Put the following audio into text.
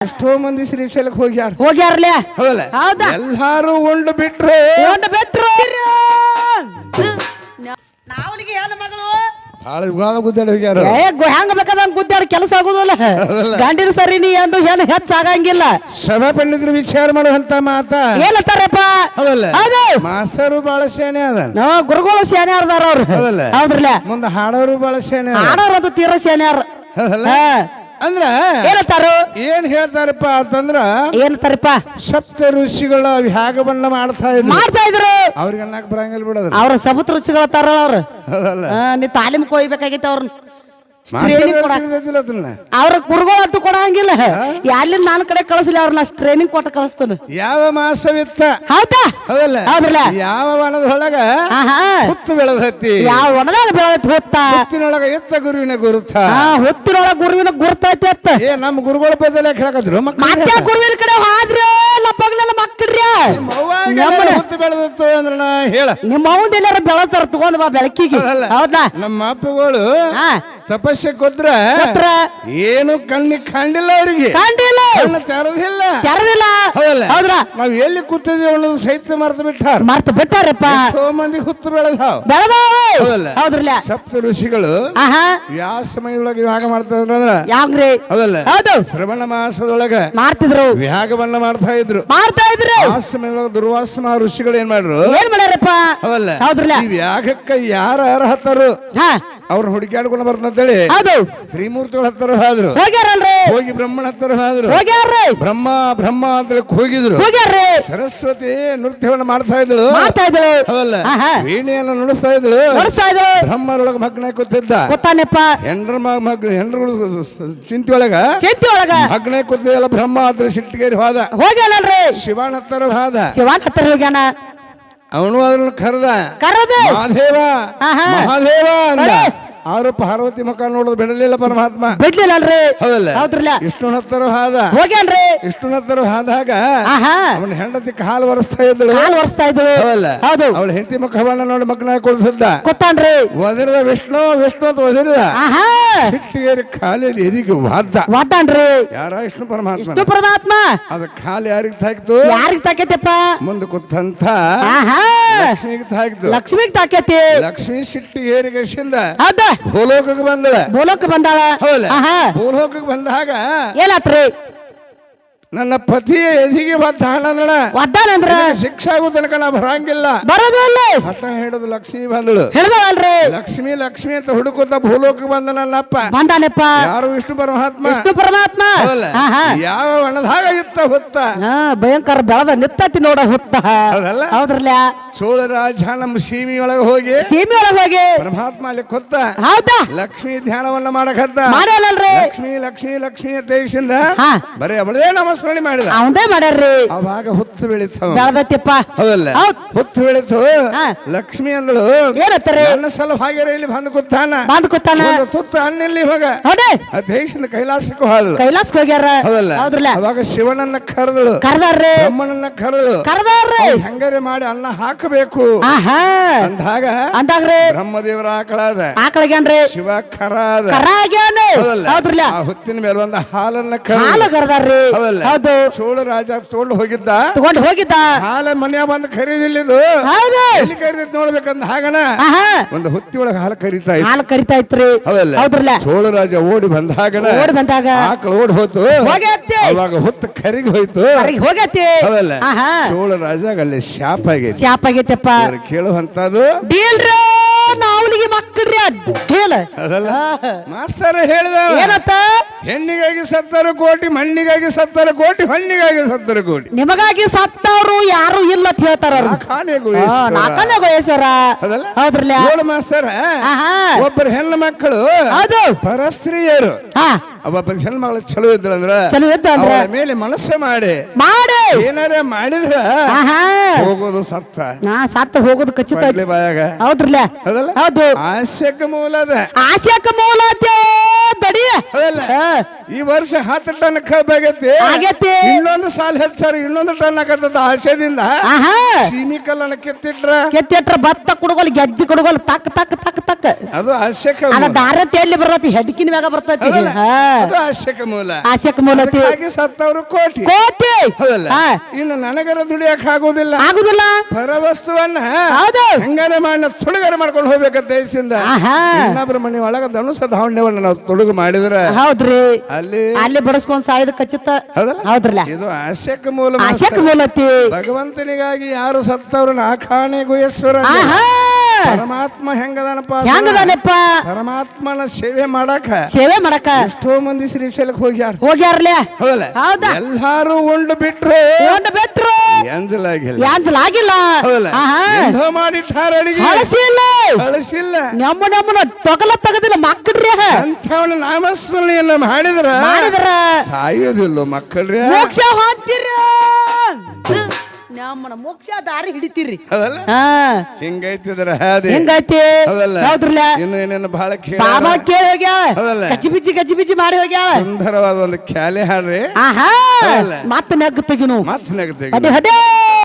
ಎಷ್ಟೋ ಮಂದಿ ಶ್ರೀಶೈಲಕ್ಕೆ ಹೋಗ್ಯಾರ ಹೋಗ್ಯಾರ್ಲೆ ಹೌದಲ್ಲ ಹೌದಾ ಎಲ್ಲಾರು ಉಂಡು ಬಿಟ್ರು ನಾವನಿಗೆ ಹೇಳ ಮಗಳು ಭಾಳ ಗುದ್ದಾಡಿ ಹೋಗ್ಯಾರ ಹೆಂಗ ಬೇಕಾದಂಗ ಗುದ್ದಾಡಿ ಕೆಲಸ ಆಗುದಿಲ್ಲ ಗಂಡಿನ ಸರಿ ನೀ ಅಂದು ಏನು ಹೆಚ್ಚಾಗಂಗಿಲ್ಲ ಸಭಾ ಪಂಡಿತರು ವಿಚಾರ ಮಾಡುವಂತ ಮಾತ ಏನಂತಾರಪ್ಪ ಹೌದಲ್ಲ ಹೌದು ಮಾಸ್ತರು ಬಾಳ ಶಾಣೆ ಅದ ಗುರುಗಳು ಶಾನೆ ಅದಾರ ಅವ್ರು ಹೌದಲ್ಲ ಹೌದ್ರಲ್ಲ ಮುಂದೆ ಹಾಡೋರು ಬಾಳ ಶಾಣೆ ಆಡೋರದು ತೀರ ಶಾನ್ಯಾರ ಅಂದ್ರ ಏನಂತಾರು ಏನ್ ಹೇಳ್ತಾರಪ್ಪ ಅಂತಂದ್ರ ಏನಂತಾರಪ್ಪ ಸಪ್ತ ಋಷಿಗಳ ಹ್ಯಾಗವನ್ನ ಮಾಡ್ತಾ ಇದ್ರು ಅವ್ರಿಗೆ ಅನ್ನಕ್ ಬರಂಗಿಲ್ಲ ಬಿಡೋದು ಅವ್ರ ಸಬತ್ ರುಚಿಗಳ ತರ ಅವ್ರು ಹೌದಲ್ಲ ನೀ ತಾಲೀಮ್ ಕೊಯ್ಬೇಕಾಗಿತ್ತು ಅವ್ರನ್ನ ಅದನ್ನ ಅವ್ರ ಗುರುಗಳು ಅಂತೂ ಕೊಡಂಗಿಲ್ಲ ಎಲ್ಲಿಂದ ನಾನು ಕಡೆ ಕಳಿಸ್ಲಿ ಅವ್ರನ್ನ ಟ್ರೈನಿಂಗ್ ಕೊಟ್ಟು ಕಳಿಸ್ತಾನೆ ಯಾವ ಮಾಸವಿತ್ತ ಹೌದಾ ಹೌದಲ್ಲ ಹೌದಲ್ಲ ಯಾವ ವನದೊಳಗ ಹುತ್ತು ಬೆಳೆದತ್ತಿ ಯಾವ ಒಣದಾಗ ಬೆಳೆದ ಹುತ್ತ ಹುತ್ತಿನೊಳಗ ಎತ್ತ ಗುರುವಿನ ಗುರುತ ಹುತ್ತಿನೊಳಗ ಗುರುವಿನ ಗುರ್ತೈತಿ ಅತ್ತ ನಮ್ಮ ಗುರುಗಳ ಬದಲ ಕೇಳಕದ್ರು ಮತ್ತೆ ಗುರುವಿನ ಕಡೆ ಹೋದ್ರೆ ಲಪ್ಪಗ್ಲೆಲ್ಲ ಮಕ್ಕಳ್ರಿ ಹುತ್ತು ಬೆಳೆದತ್ತು ಅಂದ್ರ ನಾ ಹೇಳ ನಿಮ್ಮ ಅವಂದ ಎಲ್ಲಾರ ಬೆಳತಾರ ತಗೊಂಡ್ ಬಾ ಬೆಳಕಿಗೆ ಹೌದಾ ನಮ್ಮ ಅಪ್ಪಗಳು ತಪಸ್ಸೆ ಕೊದ್ರ ಏನು ಕಣ್ಣಿಗೆ ಕಂಡಿಲ್ಲ ಅವ್ರಿಗೆ ಕಂಡಿಲ್ಲ ಕಣ್ಣು ತೆರದಿಲ್ಲ ತೆರದಿಲ್ಲ ಹೌದ್ರ ನಾವ್ ಎಲ್ಲಿ ಕೂತಿದೀವಿ ಅನ್ನೋದು ಸಹಿತ ಮರ್ತು ಬಿಟ್ಟಾರ ಮರ್ತು ಬಿಟ್ಟಾರಪ್ಪ ಎಷ್ಟೋ ಮಂದಿ ಹುತ್ತು ಬೆಳೆದಾವ್ ಹೌದ್ರಲ್ಲ ಸಪ್ತ ಋಷಿಗಳು ಯಾವ ಸಮಯದೊಳಗೆ ವಿಭಾಗ ಮಾಡ್ತಿದ್ರು ಅಂದ್ರ ಯಾವ್ರಿ ಹೌದಲ್ಲ ಹೌದು ಶ್ರವಣ ಮಾಸದೊಳಗ ಮಾಡ್ತಿದ್ರು ವಿಭಾಗವನ್ನ ಮಾಡ್ತಾ ಇದ್ರು ಆ ಸಮಯದೊಳಗ ದುರ್ವಾಸನ ಋಷಿಗಳು ಏನ್ ಮಾಡ್ರು ಏನ್ ಮಾಡ್ಯಾರಪ್ಪ ಹೌದಲ್ಲ ಹೌದ್ರಲ್ಲ ಈ ವ್ಯಾಗಕ್ಕ ಯಾರ ಅರ್ಹತರು ಅವ್ರನ್ನ ಹುಡುಕಾಡ್ಕೊಂಡು ಬರ್ತಂತೇಳಿ ಹೌದು ತ್ರಿಮೂರ್ತಿಗಳ ಹತ್ತರ ಹೋದ್ರು ಹೋಗ್ಯಾರಲ್ರಿ ಹೋಗಿ ಬ್ರಹ್ಮಣ ಹತ್ತರ ಹೋದ್ರು ಹೋಗ್ಯಾರ್ರಿ ಬ್ರಹ್ಮ ಬ್ರಹ್ಮ ಅಂತ ಹೋಗಿದ್ರು ಹೋಗ್ಯಾರ್ರಿ ಸರಸ್ವತಿ ನೃತ್ಯವನ್ನ ಮಾಡ್ತಾ ಇದ್ಳು ಹೌದಲ್ಲ ವೀಣೆಯನ್ನು ನುಡಿಸ್ತಾ ಇದ್ಳು ಬ್ರಹ್ಮರೊಳಗ ಮಗ್ನ ಕೂತಿದ್ದ ಗೊತ್ತಾನೆಪ್ಪ ಹೆಂಡ್ರು ಚಿಂತಿಯೊಳಗ ಮಗ್ನ ಕೂತಿದ್ದಲ್ಲ ಬ್ರಹ್ಮ ಅಂತ ಸಿಟ್ಟಿಗೇರಿ ಹೋದ ಹೋಗ್ಯಾನಲ್ರಿ ಶಿವನ ಹತ್ತರ ಹೋದ ಶಿವನ ಹತ್ತರ ಹೋಗ್ಯಾನ ಅವನು ಅದನ್ನ ಕರೆದ ಮಹಾದೇವ ಮಹಾದೇವ ಅಂದ ಅವರು ಪಾರ್ವತಿ ಮುಖ ನೋಡೋದು ಬಿಡಲಿಲ್ಲ ಪರಮಾತ್ಮ ಬಿಡ್ಲಿಲ್ಲಲ್ರಿ ಹೌದಲ್ಲ ವಿಷ್ಣುನ ಹತ್ತರ ಹಾದ ಹೋಗ್ಯಾನ್ರಿ ವಿಷ್ಣುನ ಹತ್ತರ ಹಾದಾಗ ಅವನ ಹೆಂಡತಿ ಕಾಲು ಒರೆಸ್ತಾ ಇದ್ಳು ಹೌದು ಅವಳ ಹೆಂಡತಿ ಮುಖವನ್ನ ನೋಡಿ ಮಗ್ನ ಕೊಡಿಸಿದ್ದ ಗೊತ್ತಾನ್ರಿ ಒದರಿದ ವಿಷ್ಣು ವಿಷ್ಣು ಅಂತ ಒದರಿದ ಸಿಟ್ಟಿಗೇರಿ ಕಾಲಿಗೆ ಎದಿಗೆ ವಾದ್ದಾನ್ರಿ ಯಾರ ವಿಷ್ಣು ಪರಮಾತ್ಮ ವಿಷ್ಣು ಪರಮಾತ್ಮ ಅದ ಕಾಲು ಯಾರಿಗೆ ತಾಕಿತು ಯಾರಿಗೆ ತಾಕೈತಪ್ಪ ಮುಂದೆ ಕೂತಂತ ಲಕ್ಷ್ಮಿಗೆ ತಾಕಿತು ಲಕ್ಷ್ಮಿಗೆ ತಾಕೈತಿ ಲಕ್ಷ್ಮಿ ಸಿಟ್ಟಿಗೇರಿಗೆ ಹೌದ ಭೂಲೋಕಕ್ಕೆ ಬಂದಾಳ ಭೂಲೋಕಕ್ಕೆ ಬಂದಾಗ ಏನಾತ್ರಿ ನನ್ನ ಪತಿಯ ಎದಿಗೆ ಒದ್ದಾನಂದ್ರ ಶಿಕ್ಷೆ ಆಗೋ ತನಕ ನಾ ಬರಂಗಿಲ್ಲ ಬರೋದಿಲ್ಲ ಹಠ ಹಿಡಿದು ಲಕ್ಷ್ಮಿ ಬಂದಳು ಹೇಳಿದಳಲ್ರಿ ಲಕ್ಷ್ಮಿ ಲಕ್ಷ್ಮಿ ಅಂತ ಹುಡುಕುತ್ತ ಭೂಲೋಕಕ್ಕೆ ಬಂದ ನನ್ನಪ್ಪ ಬಂದಾನಪ್ಪ ಯಾರು ವಿಷ್ಣು ಪರಮಾತ್ಮ ಯಾವ ವನದಾಗ ಇತ್ತ ಹುತ್ತ ಭಯಂಕರ ಬೆಳದ ನಿತ್ತತಿ ನೋಡ ಹುತ್ತ ಹೌದ್ರಲ್ಲ ಚೋಳ ರಾಜ ನಮ್ಮ ಸೀಮಿಯೊಳಗೆ ಹೋಗಿ ಪರಮಾತ್ಮ ಅಲ್ಲಿ ಕೊತ್ತ ಹೌದಾ ಲಕ್ಷ್ಮಿ ಧ್ಯಾನವನ್ನ ಮಾಡಕತ್ತ ಮಾಡಲ್ರಿ ಲಕ್ಷ್ಮಿ ಲಕ್ಷ್ಮಿ ಲಕ್ಷ್ಮಿ ದೇಶದಿಂದ ಬರೀ ಅವಳೇ ನಮಸ್ಕರಣೆ ಮಾಡಿದ ಅವಂದೇ ಮಾಡ್ಯಾರ್ರಿ ಅವಾಗ ಹುತ್ತು ಬೆಳಿತು ಬೆಳದತ್ತಿಪ್ಪ ಹೌದಲ್ಲ ಹುತ್ತು ಬೆಳಿತು ಲಕ್ಷ್ಮಿ ಅಂದಳು ಏನತ್ತಾರೆ ನನ್ನ ಸಲ ಹಾಗೆ ಇಲ್ಲಿ ಬಂದು ಕೂತಾನ ತುತ್ತ ಹಣ್ಣಿಲ್ಲಿ ಇವಾಗ ದೇಶದಿಂದ ಕೈಲಾಸಕ್ಕೆ ಹೋದಳು ಕೈಲಾಸಕ್ಕೆ ಹೋಗ್ಯಾರ ಹೌದಲ್ಲ ಅವಾಗ ಶಿವನನ್ನ ಕರೆದಳು ಕರೆದಾರ್ರಿ ಬ್ರಹ್ಮನನ್ನ ಕರೆದಳು ಹೆಂಗಾರೆ ಮಾಡಿ ಅನ್ನ ಹಾಕಬೇಕು ಅಂದಾಗ್ರಿ ಬ್ರಹ್ಮದೇವರ ಆಕಳಾದ ಶಿವ ಹೌದ್ರಲ್ಲ ಹುತ್ತಿನ ಮೇಲೆ ಒಂದು ಹಾಲನ್ನ ಕರೆದಾರ್ರಿ ಹೌದು ಚೋಳ ರಾಜ ತಗೊಂಡು ಹೋಗಿದ್ದ ಹಾಲ ಮನ್ಯಾಗ ಬಂದು ಖರೀದಿಲ್ಲಿದು ಎಲ್ಲಿ ಖರೀದಿ ನೋಡ್ಬೇಕಂದ ಹಾಗನ ಒಂದು ಹುತ್ತಿ ಒಳಗ ಹಾಲು ಕರಿತಾ ಇತ್ರಿ ಹೌದ್ರಲ್ಲ ಚೋಳ ರಾಜ ಓಡಿ ಬಂದಾಗ ಆಕಳ ಓಡಿ ಹೋಯ್ತು ಅವಾಗ ಹುತ್ತು ಕರಿಗೆ ಹೋಯ್ತು ಹೌದಲ್ಲ ಚೋಳ ರಾಜ ಅಲ್ಲಿ ಶಾಪ ಆಗೈತಪ್ಪ ಕೇಳುವಂತದ್ದು ನಾವನಿಗೆ ಮಕ್ಕಳ್ರಿ ಮಾಸ್ತರ ಹೇಳಿದ ಏನತ್ತ ಹೆಣ್ಣಿಗಾಗಿ 70 ಕೋಟಿ ಮಣ್ಣಿಗಾಗಿ 70 ಕೋಟಿ ಹಣ್ಣಿಗಾಗಿ 70 ಕೋಟಿ ನಿಮಗಾಗಿ ಸತ್ತವ್ರು ಯಾರು ಇಲ್ಲ ಅಂತ ಹೇಳ್ತಾರ ಹೌದ್ರಲ್ಲ ಮಾಸ್ತರ ಒಬ್ಬರು ಹೆಣ್ಣು ಮಕ್ಕಳು ಪರಸ್ತ್ರೀಯರು ಒಬ್ಬ ಹೆಣ್ಣು ಮಗಳು ಚಲೋ ಇದ್ದಳಂದ್ರ ಮೇಲೆ ಮನಸ್ಸು ಮಾಡಿ ಏನಾರ ಮಾಡಿದ್ರ ಹೋಗೋದು ಸತ್ತ ಹೋಗೋದು ಖಚಿತ ಬಾಯಾಗ ಹೌದ್ರಲ್ಲ ಹೌದು ಆ ಆಶಯಕ್ಕೆ ಮೂಲದ ಆಶಯಕ ಮೂಲ ದಡಿ ಹೌದಲ್ಲ ಈ ವರ್ಷ 10 ಟನ್ ಕಬ್ಬಾಗೈತಿ ಆಗೈತಿ ಇನ್ನೊಂದು ಸಾಲ ಹೆಚ್ಚಾರ ಇನ್ನೊಂದು ಟನ್ ಆಗತ್ತ ಆಶಯದಿಂದ ಆಹಾ ಸೀಮಿ ಕಲ್ಲನ್ನ ಕೆತ್ತಿಟ್ರ ಕೆತ್ತಿಟ್ರ ಭತ್ತ ಕುಡುಗೋಲ್ ಗೆಜ್ಜಿ ಕುಡುಗೋಲ್ ತಕ್ ತಕ್ ತಕ್ ತಕ್ ಅದು ಆಶಯಕ ಅದ ದಾರತಿ ಎಲ್ಲಿ ಬರ್ತೈತಿ ಹೆಡ್ಕಿನ ಮ್ಯಾಗ ಬರ್ತೈತಿ ಅದು ಆಶಯಕ ಮೂಲ ಆಶಯಕ ಮೂಲ ಹಾಗೆ ಸತ್ತವರು ಕೋಟಿ ಕೋಟಿ ಹೌದಲ್ಲ ಇನ್ನು ನನಗರ ದುಡಿಯಕ್ ಆಗೋದಿಲ್ಲ ಆಗುದಿಲ್ಲ ಪರವಸ್ತುವನ್ನ ಹೌದು ಹಂಗಾರೆ ಮಾಡಿ ತುಡುಗಾರ ಮಾಡ್ಕೊಂಡು ಹೋಗ್ಬೇಕಂತ ದೇಶದಿಂದ ಇನ್ನೊಬ್ಬರ ಮನೆ ಒಳಗ ಧನುಸ ಧಾವಣ್ಯವನ್ನ ನಾವು ತುಡುಗು ಮಾಡಿದ್ರೆ ಹೌದ್ರಿ ಅಲ್ಲಿ ಅಲ್ಲಿ ಬಡಸ್ಕೊಂಡ್ ಸಾಯ್ದ ಖಚಿತ ಹೌದ್ರಲ್ಲ ಇದು ಆಶಯಕ ಮೂಲ ಆಶಯಕ ಮೂಲತಿ ಭಗವಂತನಿಗಾಗಿ ಯಾರು ಸತ್ತವ್ರನ್ನ ಆಖಾಣೆಗೊಯ್ಯಸ್ವರ ಪರಮಾತ್ಮ ಹೆಂಗದಾನಪ್ಪ ಪರಮಾತ್ಮನ ಸೇವೆ ಮಾಡಕ ಎಷ್ಟೋ ಮಂದಿ ಶ್ರೀಶೈಲಕ್ಕೆ ಹೋಗ್ಯಾರಲ್ಲ ಹೌದಲ್ಲ ಎಲ್ಲಾರು ಉಂಡು ಬಿಟ್ರು ಎಂಜಲಾಗಿಲ್ಲ ಎಂದೋ ಮಾಡಿಟ್ಟಾರ ಅಡಿಗೆ ಕಳಿಸಿಲ್ಲ ನಮ್ಮನ್ನ ತೊಗಲ ತಗದಿಲ್ಲ ಮಕ್ಕಳ್ರಿ ಅಂಥವನ ನಾಮಸ್ಮರಣೆಯನ್ನ ಮಾಡಿದ್ರ ಸಾಯೋದಿಲ್ಲ ಮಕ್ಕಳ್ರಿ ಮೋಕ್ಷ ಹೊಂತೀರ ನಮ್ಮನ ಮೋಕ್ಷ ದಾರಿ ಹಿಡಿತೀರಿ ಹಿಂಗೈತಿದ್ರ ಹೆಂಗೈತಿ ಹೌದ್ರಲ್ಲ ಇನ್ನು ಏನೇನು ಬಹಳ ಬಾಬಾ ಕೇಳಿ ಹೋಗ್ಯಾವ ಗಜಿ ಬಿಜಿ ಮಾಡಿ ಹೋಗ್ಯಾವ ಸುಂದರವಾದ ಒಂದು ಖ್ಯಾಲೆ ಹಾಡ್ರಿ ಮತ್ತೆ ನೆಗ್ ತೆಗಿನು ಮತ್ತೆ ನೆಗ್ ತೆಗಿ